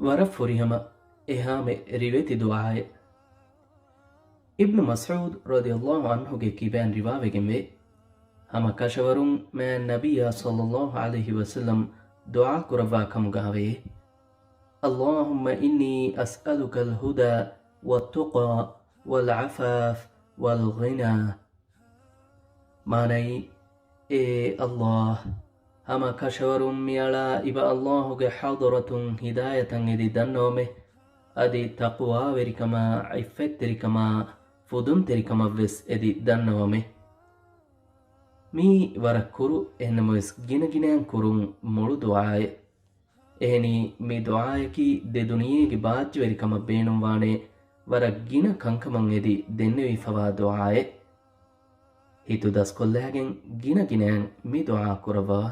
ವರಫುರಿಹಮ ಎಹಾಮೆ ರಿವೆತಿ ದುಆಯೆ ಇಬ್ನು ಮಸ್ಊದ್ ರದಿಯಲ್ಲಾಹು ಅನ್ಹುಗೆ ಕಿಬ್ಯಾನ್ ರಿವಾವೆಗೆಂವೆ ಹಮ ಕಶವರುಂ ಮೇ ನಬಿಯ ಸಲ್ಲಲ್ಲಾಹು ಅಲೈಹಿ ವಸಲ್ಲಂ ದುಆ ಕುರವಾ ಕಮುಗಾವೆ اللهم إني أسألك الهدى والتقى والعفاف والغنى ماني إي الله هما كشورم ميالا إبا الله حضرة هداية إدي دنومه أدي تقوى وركما عفت تركما فدن تركما بس إدي دنومه مي وركرو إنموس جنجنان كرم مولو دعاء එහෙනි මේ දුආයකි දෙදුනියේගේ බාජ්‍යවරිකම බේනුම් වානේ වර ගින කංකමන් එදි දෙන්නෙවි ෆවා දුආයේ හිතු දස් කොල්ලෑගෙන් ගින ගිනෑන් මේ දුආ කරවා